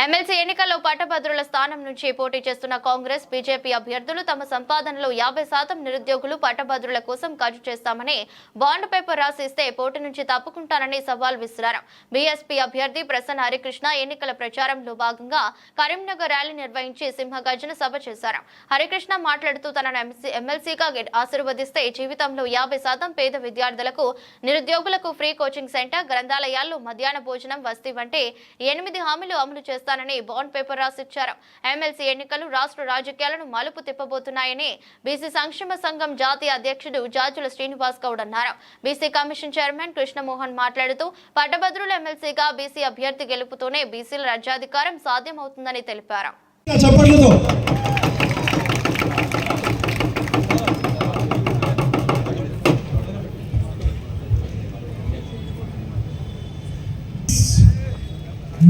MLC ఎన్నికల్లో పట్టభద్రుల స్థానం నుంచి పోటీ చేస్తున్న కాంగ్రెస్ బీజేపీ అభ్యర్థులు తమ సంపాదనలో 50% నిరుద్యోగులు పట్టభద్రుల కోసం ఖర్చు చేస్తామని బాండ్ పేపర్ రాసి ఇస్తే పోటీ నుంచి తప్పుకుంటానని సవాల్ విసిరారు. బీఎస్పీ అభ్యర్థి ప్రసన్న హరికృష్ణ ఎన్నికల ప్రచారంలో భాగంగా కరీంనగర్ ర్యాలీ నిర్వహించి సింహగర్జన సభ చేశారు. హరికృష్ణ మాట్లాడుతూ తనను ఎమ్మెల్సీగా ఆశీర్వదిస్తే జీవితంలో 50% పేద విద్యార్థులకు నిరుద్యోగులకు ఫ్రీ కోచింగ్ సెంటర్, గ్రంథాలయాల్లో మధ్యాహ్న భోజనం, వసతి వంటి 8 హామీలు అమలు చేస్తానని బాండ్ పేపర్ రాసిచ్చారు. ఎమ్మెల్సీ ఎన్నికలు రాష్ట్ర రాజకీయాలను మలుపు తిప్పబోతున్నాయని బీసీ సంక్షేమ సంఘం జాతీయ అధ్యక్షుడు జాజుల శ్రీనివాస్ గౌడ్ అన్నారు. బీసీ కమిషన్ చైర్మన్ కృష్ణమోహన్ మాట్లాడుతూ పట్టభద్రుల ఎమ్మెల్సీగా బీసీ అభ్యర్థి గెలుపుతోనే బీసీల రాజ్యాధికారం సాధ్యమవుతుందని తెలిపారు.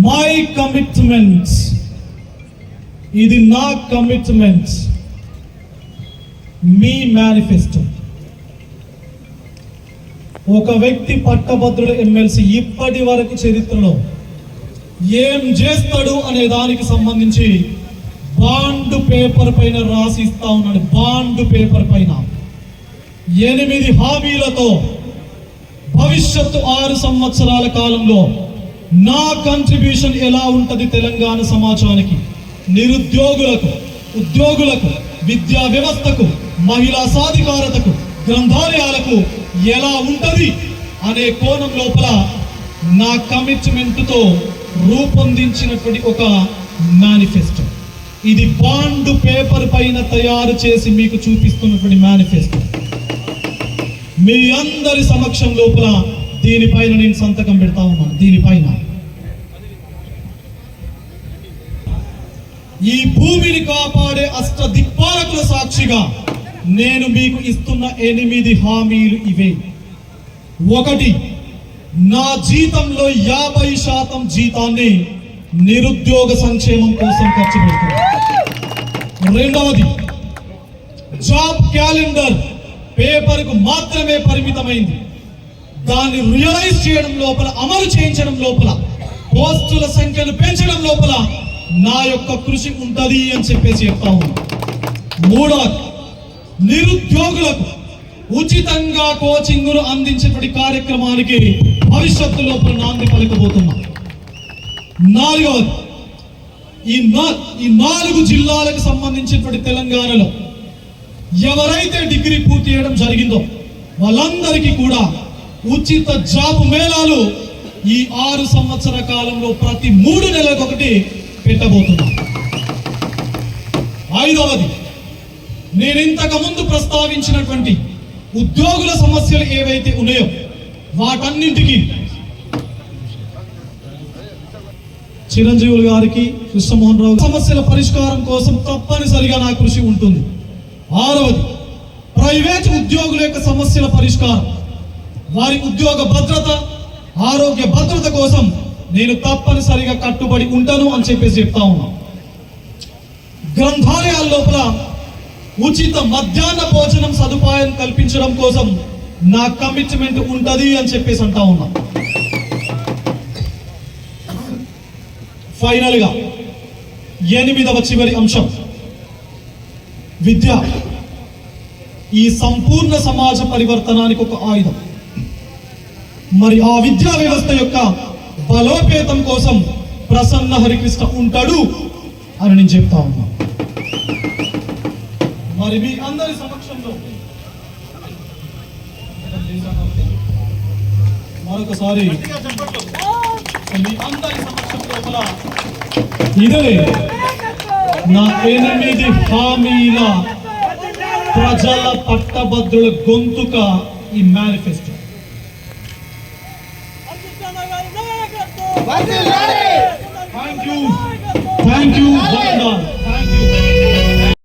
My commitment, ఇది నా కమిట్మెంట్, మీ మేనిఫెస్టో. ఒక వ్యక్తి పట్టభద్రుల ఎమ్మెల్సీ ఇప్పటి వరకు చరిత్రలో ఏం చేస్తాడు అనే దానికి సంబంధించి బాండ్ పేపర్ పైన రాసిస్తా ఉన్నాడు. బాండ్ పేపర్ పైన 8 హామీలతో భవిష్యత్తు 6 సంవత్సరాల కాలంలో నా కంట్రిబ్యూషన్ ఎలా ఉంటది తెలంగాణ సమాజానికి, నిరుద్యోగులకు, ఉద్యోగులకు, విద్యా వ్యవస్థకు, మహిళా సాధికారతకు, గ్రంథాలయాలకు ఎలా ఉంటది అనే కోణం లోపల నా కమిట్మెంట్తో రూపొందించినటువంటి ఒక మేనిఫెస్టో. ఇది బాండ్ పేపర్ పైన తయారు చేసి మీకు చూపిస్తున్నటువంటి మేనిఫెస్టో. మీ అందరి సమక్షం లోపల దీనిపైన నేను సంతకం పెడతా ఉన్నాను. దీనిపైన ఈ భూమిని కాపాడే అష్టదిక్పాలకుల సాక్షిగా నేను మీకు ఇస్తున్న 8 హామీలు ఇవే. 1, నా జీతంలో 50% జీతాన్ని నిరుద్యోగ సంక్షేమం కోసం ఖర్చు పెడుతున్నాను. 2వది, జాబ్ క్యాలెండర్ పేపర్కు మాత్రమే పరిమితమైంది. దాన్ని రియలైజ్ చేయడం లోపల, అమలు చేయించడం లోపల, పోస్టుల సంఖ్యను పెంచడం లోపల నా యొక్క కృషి ఉంటది అని చెప్పేసి చెప్తా ఉన్నాను. 3వది, నిరుద్యోగులకు ఉచితంగా కోచింగ్ను అందించేటువంటి కార్యక్రమానికి భవిష్యత్తు లోపల నాంది పలకబోతున్నా. 4వది, ఈ 4 జిల్లాలకు సంబంధించినటువంటి తెలంగాణలో ఎవరైతే డిగ్రీ పూర్తి చేయడం జరిగిందో వాళ్ళందరికీ కూడా ఉచిత జాబ్ మేళాలు ఈ 6 సంవత్సర కాలంలో ప్రతి 3 నెలలకు ఒకటి పెట్టబోతున్నాం. 5వది, నేను ఇంతకు ముందు ప్రస్తావించినటువంటి ఉద్యోగుల సమస్యలు ఏవైతే ఉన్నాయో వాటన్నింటికి చిరంజీవులు గారికి, కృష్ణమోహన్ రావు సమస్యల పరిష్కారం కోసం తప్పనిసరిగా నా కృషి ఉంటుంది. 6వది, ప్రైవేట్ ఉద్యోగుల యొక్క సమస్యల పరిష్కారం, వారి ఉద్యోగ భద్రత, ఆరోగ్య భద్రత కోసం నేను తప్పనిసరిగా కట్టుబడి ఉంటాను అని చెప్పేసి చెప్తా ఉన్నా. గ్రంథాలయాల లోపల ఉచిత మధ్యాహ్న భోజనం సదుపాయం కల్పించడం కోసం నా కమిట్మెంట్ ఉంటది అని చెప్పేసి అంటా ఉన్నా. ఫైనల్ గా 8వ చివరి అంశం, విద్య ఈ సంపూర్ణ సమాజ పరివర్తనానికి ఒక ఆయుధం. మరి ఆ విద్యా వ్యవస్థ యొక్క బలోపేతం కోసం ప్రసన్న హరికృష్ణ ఉంటాడు అని నేను చెప్తా ఉన్నా. మరి మీ అందరి సమక్షంలో మరొకసారి మీ అందరి సమక్షం లోపల ఇదే నా 8 హామీల ప్రజల పట్టభద్రుల గొంతుక ఈ మేనిఫెస్టో. Thank you.